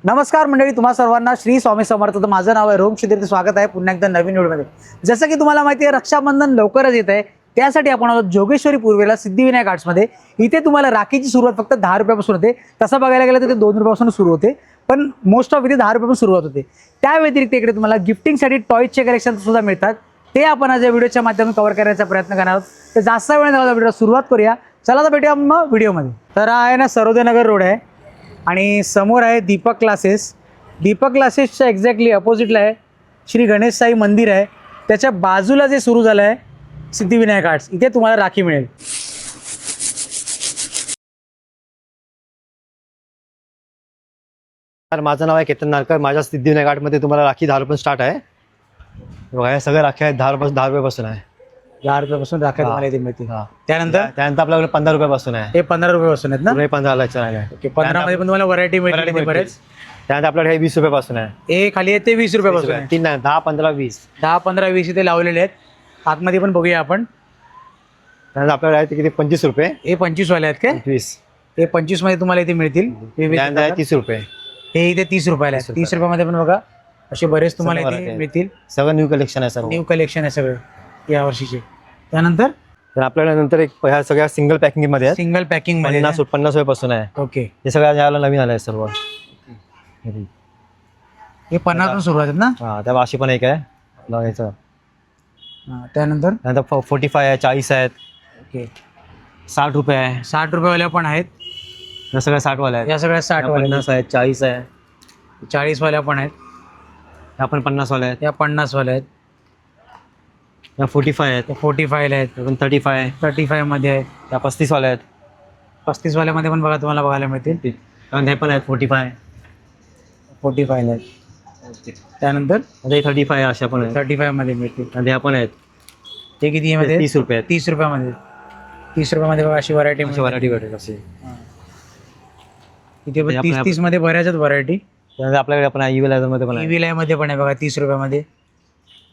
नमस्कार मंडळी, तुम्हा सर्वांना श्री स्वामी समर्थ. तर माझं नाव आहे रोम शिदीर. स्वागत आहे पुन्हा एकदा नवीन व्हिडिओमध्ये. जसं की तुम्हाला माहिती आहे, रक्षाबंधन लवकरच येत आहे. त्यासाठी आपण आलो जोगेश्वरी पूर्वेला सिद्धिविनायक आर्ट्समध्ये. इथे तुम्हाला राखीची सुरुवात फक्त 10 रुपयापासून होते. तसं बघायला गेलं तर ते 2 रुपयापासून सुरू होते, पण मोस्ट ऑफ इथे 10 रुपयापासून सुरुवात होते. त्या व्यतिरिक्त इकडे तुम्हाला गिफ्टिंगसाठी टॉयजचे कलेक्शन सुद्धा मिळतात. ते आपण आज या व्हिडिओच्या माध्यमातून कव्हर करण्याचा प्रयत्न करणार आहोत. तर जास्त वेळ न घालवता व्हिडिओ सुरुवात करूया. चला तर भेटूया मग व्हिडिओमध्ये. तर हा आहे ना सर्वोदयनगर रोड आहे आणि समोर आहे दीपक क्लासेस. दीपक क्लासेसच्या एक्झॅक्टली अपोजिटला आहे श्री गणेश साई मंदिर आहे. त्याच्या बाजूला जे सुरू झालं आहे सिद्धिविनायक आर्ट्स, इथे तुम्हाला राखी मिळेल. माझं नाव आहे केतन नारकर. माझ्या सिद्धिविनायक आर्टमध्ये तुम्हाला राखी 10 रुपये स्टार्ट आहे. बघा हे सगळे राखी आहेत 10 रुपयापासून आहे. 10 रुपयापासून राख्या तुम्हाला इथे मिळतील. त्यानंतर आपल्याकडे 15 रुपयापासून आहे. हे 15 रुपयापासून आहेत ना? 15 आहे. ओके, 15 मध्ये पण तुम्हाला व्हरायटी मिळतील बरेच. त्यानंतर आपल्याकडे 20 रुपयापासून आहे. हे खाली आहे ते 20 रुपयापासून आहे. 3 10 15 20 10 15 20 इथे लावलेले आहेत. आतमध्ये पण बघूया आपण. त्यानंतर आपल्याकडे आहे ते किती 25 रुपये. हे 25 वाले आहेत काय? 25. हे 25 मध्ये तुम्हाला इथे मिळतील. त्यानंतर आहे 30 रुपये. हे इथे 30 रुपयाला आहे. 30 रुपयामध्ये पण बघा असे बरेच तुम्हाला इथे मिळतील. सगळं न्यू कलेक्शन आहे सर. न्यू कलेक्शन आहे सगळं या वर्षीचे. त्यानंतर तर आपल्याकडे नंतर एक ह्या सगळ्या सिंगल पॅकिंग मध्ये आहे. सिंगल पॅकिंग मध्ये 50 रुपयापासून आहे. ओके, हे सगळं याला नवीन आलं आहे सर्व. हे 50 पासून सुरुवात आहेत ना? हा, त्या अशी पण एक आहे आपलं ह्याचं. त्यानंतर 45 आहे, 40 आहेत. ओके, 60 रुपये आहे. 60 रुपयावाल्या पण आहेत. या सगळ्या 60 वाल्या आहेत. या सगळ्या 60 वाल्या 50 आहेत, 40 आहे. 40 वाल्या पण आहेत. या पण 50 वाल्या आहेत. या 50 वाल्या आहेत. या 45 आहेत. 45 ला आहेत. या पण 35 आहे. 35 मध्ये आहेत. या 35 वाल्या आहेत. 35 वाल्यामध्ये पण बघा तुम्हाला बघायला मिळतील. आणि हे पण आहेत 45. 45 ला आहेत. त्यानंतर आता हे 35 आहे, अशा पण आहेत. 35 मध्ये मिळतील. आणि ह्या पण आहेत. ते किती मध्ये? 30 रुपये आहेत. 30 रुपयामध्ये. 30 रुपयामध्ये बघा अशी व्हरायटी अशी व्हरायटी भेटेल अशी. इथे 30 मध्ये बऱ्याच आहेत व्हरायटी. त्यानंतर आपल्याकडे आपण EVL मध्ये पण आहे. EVL मध्ये पण आहे बघा 30 रुपयामध्ये.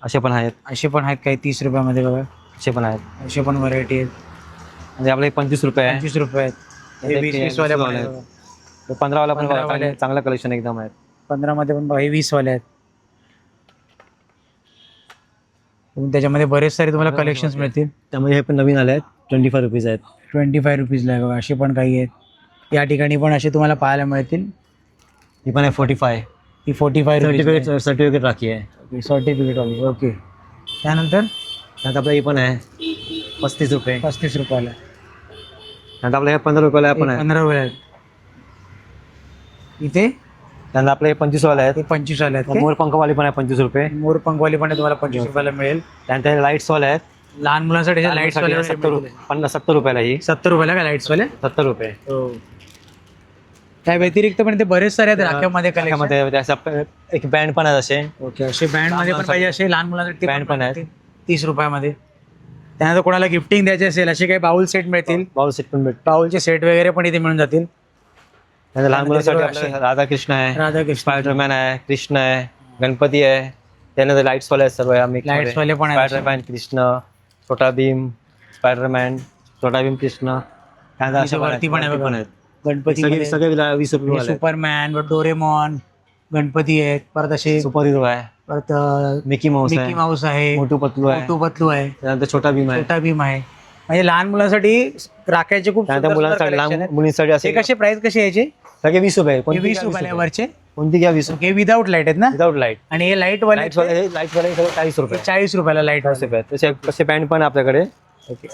असे पण आहेत. असे पण आहेत काही 30 रुपयामध्ये बघा. असे पण आहेत. असे पण व्हरायटी आहेत. म्हणजे आपले 25 रुपये आहे. 25 रुपये आहेत. हे 20 वाल्या पण आहेत. 15 वाला पण 15 वाले. चांगलं कलेक्शन एकदम आहे. 15 मध्ये पण बघा हे 20 वाले आहेत. त्याच्यामध्ये बरेच सारे तुम्हाला कलेक्शन्स मिळतील. त्यामध्ये हे पण नवीन आले आहेत. 25 रुपीज आहेत. 25 रुपीजला आहे बघा. असे पण काही आहेत या ठिकाणी पण असे तुम्हाला पाहायला मिळतील. ही पण आहे 45. ही 45 रुपीज सर्टिफिकेट राखी आहे. सर्टिफिकेट वाली. ओके, त्यानंतर आपलं ही पण आहे 35 रुपये. 35 रुपयाला. त्यानंतर आपलं हे 15 रुपयाला पण आहे. 15 रुपये आहेत. इथे त्यानंतर आपले 25 वाले आहेत. ते 25 वाले आहेत. मोरपंखवाली पण आहे 25 रुपये. मोरपंखवाली पण तुम्हाला 25 रुपयाला मिळेल. त्यानंतर लाईट्स वाले आहेत. लहान मुलांसाठी लाईट्स वाले 70 रुपयाला. ही 70 रुपयाला का लाईट्स वाले? 70 रुपये. त्या व्यतिरिक्त पण ते बरेच सारे आहेत राख्यामध्ये कलेक्शन. एक बँड पण आहे असे. ओके, असे बँड मध्ये पण पाहिजे असे लहान मुलांसाठी बँड पण आहेत 30 रुपयामध्ये. त्यानंतर कोणाला गिफ्टिंग द्यायचे असेल असे काही बाउल सेट मिळतील. बाउल सेट पण भेटतो. बाउलचे सेट वगैरे पण इथे मिळून जातील. लहान मुलांसाठी आपल्याला राधाकृष्ण आहे, राधाकृष्ण, स्पायडरमॅन आहे, कृष्ण आहे, गणपती आहे. त्यानंतर लाईट्स वाले आहेत सर्व. लाईट्स वाले पण आहेत. स्पायडरमॅन, कृष्ण, छोटा भीम, स्पायडरमॅन, छोटा भीम, कृष्ण. वरती पण आहेत गणपती. सगळे 20 रुपये. सुपरमॅन, डोरेमॉन, गणपती आहेत. परत असे सुपर हिरो आहे. परत मिकी माऊस आहे. मोटू पतलू आहे. मोटू पतलू आहे. त्यानंतर छोटा भीम आहे. छोटा भीम आहे. म्हणजे लहान मुलांसाठी राख्याचे खूप मुलांसाठी लहान मुलींसाठी असे कसे प्राइस कसे यायचे? सगळे 20 रुपये. 20 रुपयाला वरचे. कोणती घ्या 20 रुपये. विदाउट लाईट आहेत ना? Without light. आणि हे लाईट वाले 40 रुपये. 40 रुपयाला लाईट रुपये. तसे बँड पण आपल्याकडे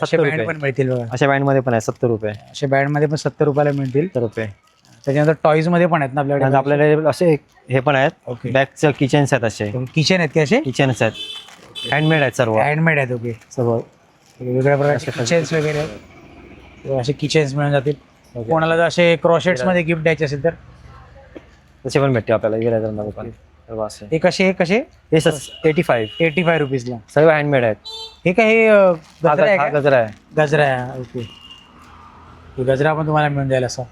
असे बँड पण मिळतील बघा. अशा बँड मध्ये पण आहे 70 रुपये. असे बँड मध्ये पण 70 रुपयाला मिळतील. 70 रुपये. त्याच्यानंतर टॉईज मध्ये पण आहेत ना आपल्याकडे. आपल्याकडे असे हे पण आहेत. बॅगचे किचन्स आहेत. असे किचन आहेत की असे किचन्स आहेत. हँडमेड आहेत सर्व. हँडमेड आहेत. ओके, सर्व वेगवेगळ्या प्रकारचे किचन्स वगैरे असे किचन्स मिळून जातील. कोणाला जर असे क्रॉशेट्स मध्ये गिफ्ट द्यायचे असेल तर तसे पण भेटते आपल्याला. हे कसे? हे 85 रुपीजला सर्व हँडमेड आहेत. हे काय? हे गजरा आहे? गजरा आहे. गजरा आहे. ओके, हे गजरा पण तुम्हाला मिळून जाईल. असा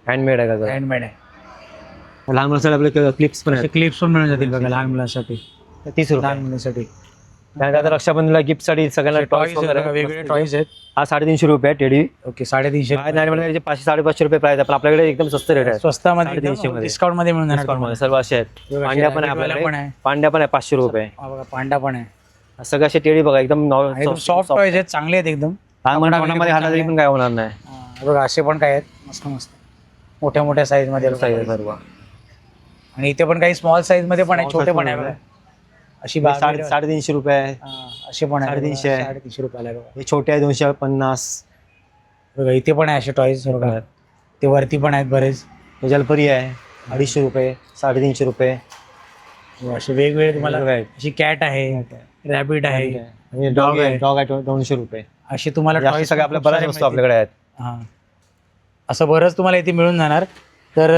हँडमेड आहे गजरा. हँडमेड आहे. लहान मुलांसाठी आपले क्लिप्स पण आहेत. क्लिप्स पण मिळून जातील बघा लहान मुलांसाठी. 30 रुपये. लहान मुलांसाठी त्यानंतर आता रक्षाबंधनला गिफ्टसाठी सगळ्यांना टॉईज टॉईज वगैरे वेगवेगळे टॉईज आहेत. हा 350 रुपये आहे टेडी. ओके 350. बाहेर नाही म्हणजे 500-550 रुपये प्राइस आहे, पण आपल्याकडे एकदम स्वस्त रेट आहे. स्वस्तामध्ये 350 मध्ये. डिस्काउंट मध्ये मिळून जाणार Discount मध्ये तुम्हाला. सर्व असे आहेत. बघा, पांड्या पण आहे रागीवाला पण आपल्याकडे. आहे. पांड्या पण आहे 500 रुपये. हा बघा पांडा पण आहे. सगळे असे टेडी बघा एकदम एकदम सॉफ्ट टॉईज आहेत, चांगले आहेत एकदम. मध्ये हाणला तरी पण काय होणार नाही. हा, बघा असे पण काय आहेत मस्त मस्त मोठ्या मोठ्या साईज मध्ये Size आहे सर्व. आणि इथे पण काही स्मॉल साईज मध्ये पण आहे, Small छोटे size पण आहे पण बघा. आहे. अशी बाग आहे. 350 रुपये आहे. हा, असे पण आहे 350 आहे. 350 रुपयाला आहे बघा. हे छोटे आहे 250. बघा इथे पण आहे असे टॉईज बघा. ते वरती पण आहेत बरेच. हे जलपरी आहे 250 रुपये, 350 रुपये. असे वेगवेगळे तुम्हाला वेगवेगळे आहेत. अशी कॅट आहे, रॅबिट आहे, डॉग आहे 200 रुपये. असे तुम्हाला असे टॉईज सगळे आपल्या बऱ्याच वस्तू आपल्याकडे आहेत. हा असं बरंच तुम्हाला इथे मिळून जाणार. तर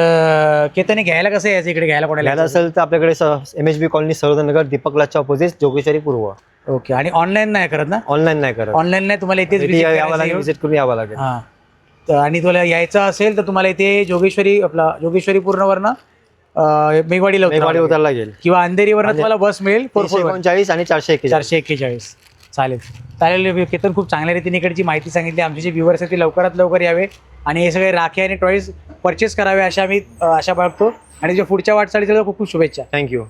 केतने घ्यायला कसं यायचं इकडे घ्यायला कोणाला घ्यायला असेल तर आपल्याकडे MHB कॉलनी सर्वनगर दीपकलाच्या ऑपोजिट जोगेश्वरी पूर्व. ओके. आणि ऑनलाईन नाही करत ना? ऑनलाईन नाही करत. ऑनलाइन नाही, तुम्हाला इथेच इथे visit यावं करायचं लागेल, आहे. विजिट करून यावं लागेल. हा. तर आणि तुला यायचं असेल तर तुम्हाला इथे जोगेश्वरी पूर्णवरनं मेघवाडीला मेघवाडी उतरावं उतरायला लागेल. लागेल. किंवा अंधेरीवरनं तुम्हाला बस मिळेल 339 आणि 441. 441. चालेल केतन, खूप चांगल्या रीतीने इकडची माहिती सांगितली. आमचे जे व्ह्युअर्स आहेत ते लवकरात लवकर यावे आणि हे सगळे राखी आणि टॉईज परचेस करावे अशा आम्ही आशा बाळगतो. आणि जे पुढच्या वाटचालीच्या खूप खूप शुभेच्छा. थँक्यू.